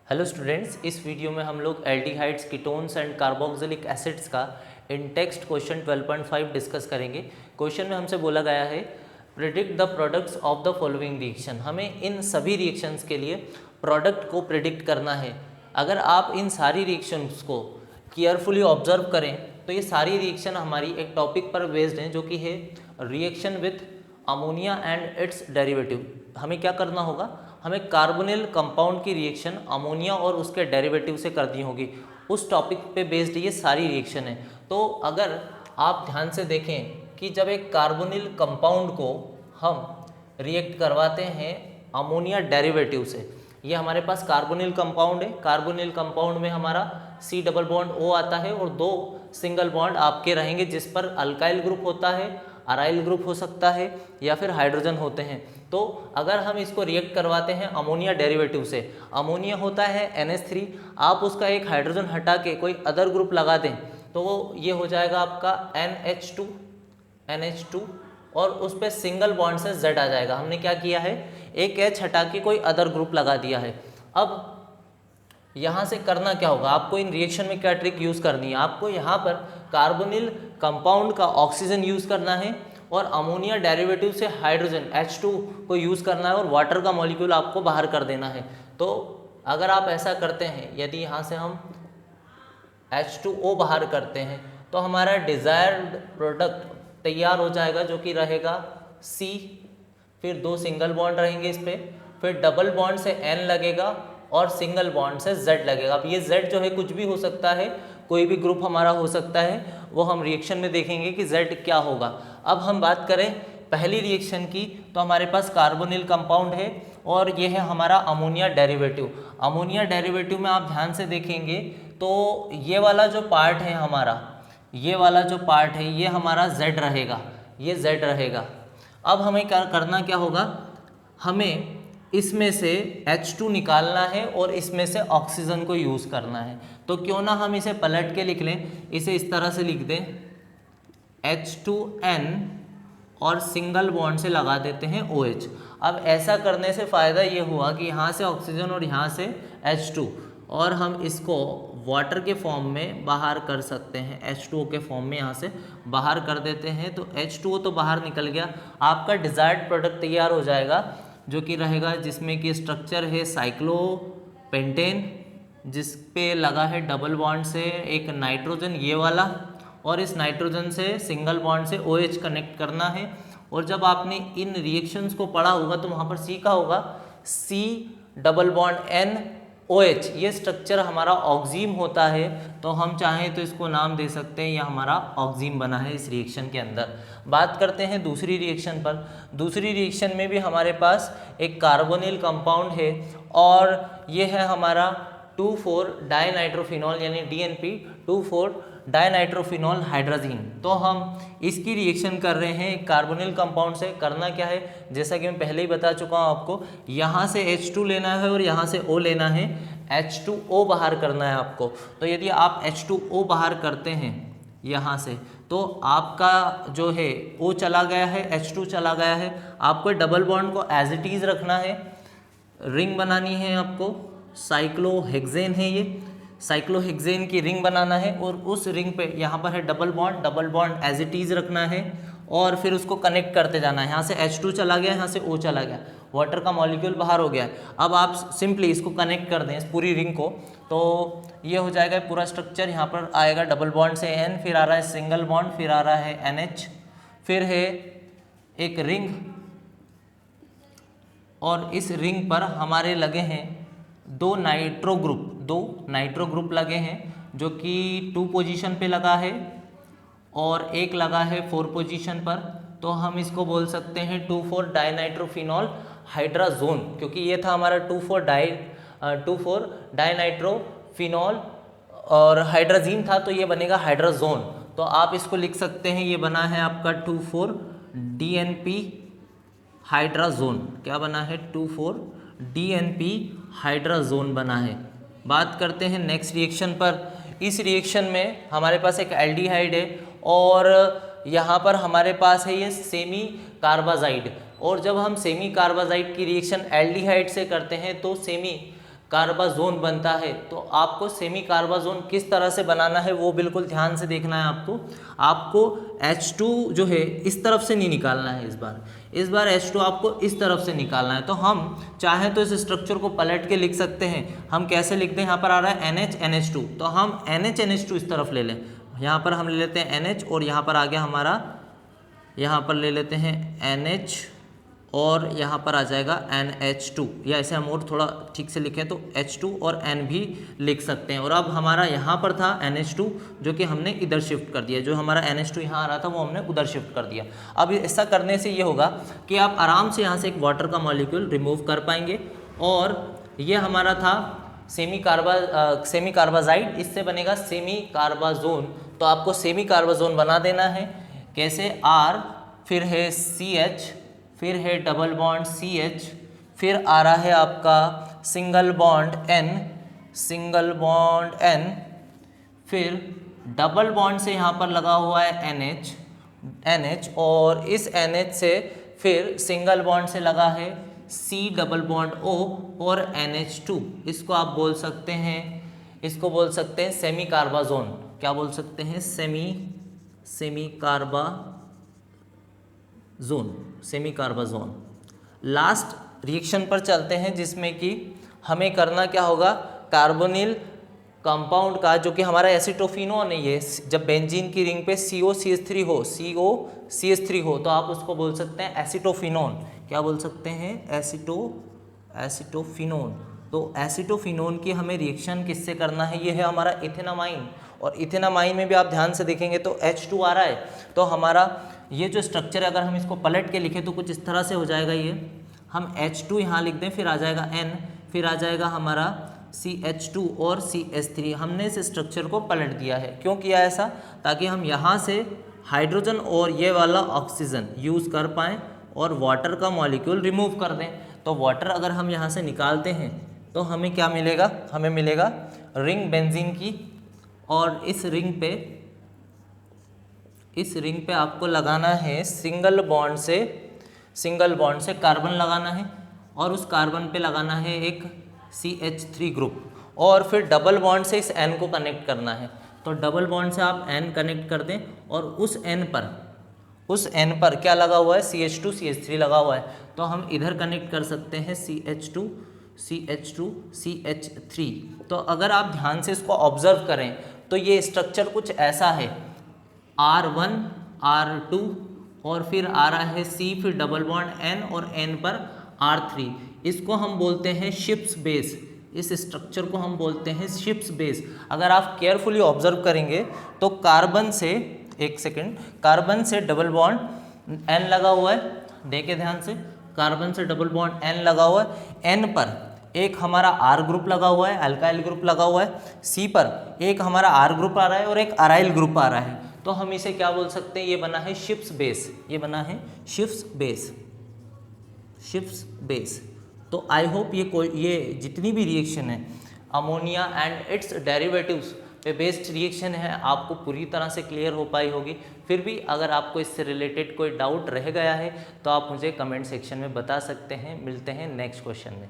Hello students, इस video में हम लोग aldehydes, ketones and carboxylic acids का इन टेक्स्ट क्वेश्चन 12.5 डिस्कस करेंगे। क्वेश्चन में हमसे बोला गया है predict the products of the following reaction. हमें इन सभी रिएक्शंस के लिए प्रोडक्ट को प्रिडिक्ट करना है। अगर आप इन सारी रिएक्शंस को केयरफुली ऑब्जर्व करें तो ये सारी रिएक्शन हमारी एक टॉपिक पर बेस्ड हैं, जो कि है reaction with ammonia and it's derivative. हमें क्या करना होगा, हमें कार्बोनिल कंपाउंड की रिएक्शन अमोनिया और उसके डेरिवेटिव से करनी होगी। उस टॉपिक पे बेस्ड ये सारी रिएक्शन है। तो अगर आप ध्यान से देखें कि जब एक कार्बोनिल कंपाउंड को हम रिएक्ट करवाते हैं अमोनिया डेरिवेटिव से, ये हमारे पास कार्बोनिल कंपाउंड है। कार्बोनिल कंपाउंड में हमारा C डबल बॉन्ड O आता है और 2 सिंगल बॉन्ड आपके रहेंगे, जिस पर अल्काइल ग्रुप होता है, अराइल ग्रुप हो सकता है या फिर हाइड्रोजन होते हैं। तो अगर हम इसको रिएक्ट करवाते हैं अमोनिया डेरिवेटिव से, अमोनिया होता है NH3, आप उसका एक हाइड्रोजन हटा के कोई अदर ग्रुप लगा दें तो ये हो जाएगा आपका NH2 और उस पर सिंगल बॉन्ड से Z आ जाएगा। हमने क्या किया है, एक H हटा के कोई अदर ग्रुप लगा दिया है। अब यहाँ से करना क्या होगा, आपको इन रिएक्शन में क्या ट्रिक यूज़ करनी है, आपको यहाँ पर कार्बोनिल कंपाउंड का ऑक्सीजन यूज़ करना है और अमोनिया डेरिवेटिव से हाइड्रोजन H2 को यूज़ करना है और वाटर का मॉलिक्यूल आपको बाहर कर देना है। तो अगर आप ऐसा करते हैं, यदि यहाँ से हम H2O बाहर करते हैं तो हमारा डिज़ायर्ड प्रोडक्ट तैयार हो जाएगा, जो कि रहेगा C, फिर 2 सिंगल बॉन्ड रहेंगे इस पर, फिर डबल बॉन्ड से N लगेगा और सिंगल बॉन्ड से Z लगेगा। अब ये Z जो है कुछ भी हो सकता है, कोई भी ग्रुप हमारा हो सकता है, वो हम रिएक्शन में देखेंगे कि Z क्या होगा। अब हम बात करें पहली रिएक्शन की, तो हमारे पास कार्बोनिल कंपाउंड है और ये है हमारा अमोनिया डेरिवेटिव। अमोनिया डेरिवेटिव में आप ध्यान से देखेंगे तो ये वाला जो पार्ट है हमारा, ये वाला जो पार्ट है ये हमारा Z रहेगा, ये Z रहेगा। अब हमें क्या करना क्या होगा, हमें इसमें से H2 निकालना है और इसमें से ऑक्सीजन को यूज़ करना है। तो क्यों ना हम इसे पलट के लिख लें, इसे इस तरह से लिख दें H2N और सिंगल बॉन्ड से लगा देते हैं OH। अब ऐसा करने से फ़ायदा ये हुआ कि यहाँ से ऑक्सीजन और यहाँ से H2, और हम इसको वाटर के फॉर्म में बाहर कर सकते हैं, H2O के फॉर्म में यहाँ से बाहर कर देते हैं। तो H2O तो बाहर निकल गया, आपका डिज़ायर्ड प्रोडक्ट तैयार हो जाएगा, जो कि रहेगा जिसमें कि स्ट्रक्चर है साइक्लोपेंटेन, जिस पे लगा है डबल बॉन्ड से एक नाइट्रोजन ये वाला, और इस नाइट्रोजन से सिंगल बॉन्ड से OH कनेक्ट करना है। और जब आपने इन रिएक्शंस को पढ़ा होगा तो वहाँ पर C का होगा C double bond N OH, ये स्ट्रक्चर हमारा ऑक्सीम होता है। तो हम चाहें तो इसको नाम दे सकते हैं, यह हमारा ऑक्सीम बना है इस रिएक्शन के अंदर। बात करते हैं दूसरी रिएक्शन पर। दूसरी रिएक्शन में भी हमारे पास एक कार्बोनिल कंपाउंड है और ये है हमारा 2,4 डाइनाइट्रोफिनॉल यानी DNP 2,4 डाइनाइट्रोफिनॉल हाइड्राजीन। तो हम इसकी रिएक्शन कर रहे हैं एक कार्बोनिल कंपाउंड से। करना क्या है, जैसा कि मैं पहले ही बता चुका हूँ आपको, यहाँ से H2 लेना है और यहाँ से O लेना है, H2O बाहर करना है आपको। तो यदि आप H2O बाहर करते हैं यहाँ से, तो आपका जो है O चला गया है, H2 चला गया है। आपको डबल बॉन्ड को एज इट इज़ रखना है, रिंग बनानी है आपको, साइक्लोहेक्सेन है ये, साइक्लोहेक्सेन की रिंग बनाना है और उस रिंग पे यहाँ पर है double bond as it is रखना है और फिर उसको कनेक्ट करते जाना है। यहाँ से H2 चला गया, यहाँ से O चला गया, वाटर का मॉलिक्यूल बाहर हो गया। अब आप सिंपली इसको कनेक्ट कर दें इस पूरी रिंग को, तो ये हो जाएगा पूरा स्ट्रक्चर। यहाँ पर आएगा डबल बॉन्ड से N, फिर आ रहा है सिंगल बॉन्ड, फिर आ रहा है NH, फिर है एक रिंग, और इस रिंग पर हमारे लगे हैं 2 नाइट्रो ग्रुप लगे हैं, जो कि 2 पोजीशन पे लगा है और एक लगा है 4 पोजीशन पर। तो हम इसको बोल सकते हैं 2,4 डाइनाइट्रोफिनॉल हाइड्राजोन, क्योंकि ये था हमारा 2,4 डाइनाइट्रोफिनॉल और हाइड्राजीन था, तो ये बनेगा हाइड्राजोन। तो आप इसको लिख सकते हैं, ये बना है आपका 2,4 DNP हाइड्राजोन। क्या बना है, 2,4 DNP हाइड्राजोन बना है। बात करते हैं नेक्स्ट रिएक्शन पर। इस रिएक्शन में हमारे पास एक एल्डिहाइड है और यहाँ पर हमारे पास है ये सेमी कार्बाजाइड। और जब हम सेमी कार्बाजाइड की रिएक्शन एल्डिहाइड से करते हैं तो सेमी कार्बाजोन बनता है, तो आपको सेमी कार्बाजोन किस तरह से बनाना है वो बिल्कुल ध्यान से देखना है आपको H2 जो है इस तरफ से नहीं निकालना है, इस बार H2 आपको इस तरफ से निकालना है। तो हम चाहें तो इस स्ट्रक्चर को पलट के लिख सकते हैं। हम कैसे लिखते हैं, यहाँ पर आ रहा है NH NH2, तो हम NH NH2 इस तरफ ले लें, यहाँ पर हम ले लेते हैं NH और यहाँ पर आ गया हमारा, यहाँ पर ले लेते हैं NH और यहाँ पर आ जाएगा NH2, या ऐसे हम और थोड़ा ठीक से लिखें तो H2 और N भी लिख सकते हैं। और अब हमारा यहाँ पर था NH2 जो कि हमने इधर शिफ्ट कर दिया, जो हमारा NH2 यहाँ आ रहा था वो हमने उधर शिफ्ट कर दिया। अब ऐसा करने से ये होगा कि आप आराम से यहाँ से एक वाटर का मॉलिक्यूल रिमूव कर पाएंगे। और ये हमारा था सेमी कार्बाजाइड, इससे बनेगा सेमी कार्बाजोन। तो आपको सेमी कार्बाजोन बना देना है, कैसे, R फिर है CH, फिर है डबल बॉन्ड CH, फिर आ रहा है आपका सिंगल बॉन्ड N, फिर डबल बॉन्ड से यहाँ पर लगा हुआ है NH, और इस NH से फिर सिंगल बॉन्ड से लगा है C डबल बॉन्ड O और NH2। इसको आप बोल सकते हैं सेमी कार्बाजोन। क्या बोल सकते हैं, सेमी कार्बाजोन। लास्ट रिएक्शन पर चलते हैं जिसमें कि हमें करना क्या होगा, कार्बोनिल कंपाउंड का जो कि हमारा एसिटोफिनोन है, ये जब बेंजीन की रिंग पे COCH3 हो तो आप उसको बोल सकते हैं एसिटोफिनोन। क्या बोल सकते हैं, एसिटोफिनोन। तो एसिटोफिनोन की हमें रिएक्शन किससे करना है, ये है हमारा इथेनामाइन। और इथेनामाइन में भी आप ध्यान से देखेंगे तो H2 आ रहा है, तो हमारा ये जो स्ट्रक्चर है अगर हम इसको पलट के लिखें तो कुछ इस तरह से हो जाएगा। ये हम H2 यहाँ लिख दें, फिर आ जाएगा N, फिर आ जाएगा हमारा CH2 और CH3। हमने इस स्ट्रक्चर को पलट दिया है। क्यों किया ऐसा, ताकि हम यहाँ से हाइड्रोजन और ये वाला ऑक्सीजन यूज़ कर पाएँ और वाटर का मॉलिक्यूल रिमूव कर दें। तो वाटर अगर हम यहाँ से निकालते हैं तो हमें क्या मिलेगा, हमें मिलेगा रिंग बेंजीन की। और इस रिंग पे आपको लगाना है सिंगल बॉन्ड से कार्बन लगाना है, और उस कार्बन पे लगाना है एक CH3 ग्रुप, और फिर डबल बॉन्ड से इस N को कनेक्ट करना है। तो डबल बॉन्ड से आप N कनेक्ट कर दें और उस N पर क्या लगा हुआ है, CH2 CH3 लगा हुआ है। तो हम इधर कनेक्ट कर सकते हैं CH2 CH3। तो अगर आप ध्यान से इसको ऑब्जर्व करें तो ये स्ट्रक्चर कुछ ऐसा है, R1 R2 और फिर आ रहा है C, फिर डबल बॉन्ड N और N पर R3। इसको हम बोलते हैं शिप्स बेस, इस स्ट्रक्चर को हम बोलते हैं शिप्स बेस। अगर आप केयरफुली ऑब्जर्व करेंगे तो कार्बन से डबल बॉन्ड N लगा हुआ है, देखे ध्यान से, कार्बन से डबल बॉन्ड N लगा हुआ है, N पर एक हमारा R ग्रुप लगा हुआ है, अल्काइल ग्रुप लगा हुआ है, C पर एक हमारा R ग्रुप आ रहा है और एक अराइल ग्रुप आ रहा है। तो हम इसे क्या बोल सकते हैं, ये बना है शिप्स बेस। तो आई होप ये जितनी भी रिएक्शन है अमोनिया एंड इट्स डेरिवेटिव्स पे बेस्ड रिएक्शन है, आपको पूरी तरह से क्लियर हो पाई होगी। फिर भी अगर आपको इससे रिलेटेड कोई डाउट रह गया है तो आप मुझे कमेंट सेक्शन में बता सकते हैं। मिलते हैं नेक्स्ट क्वेश्चन में।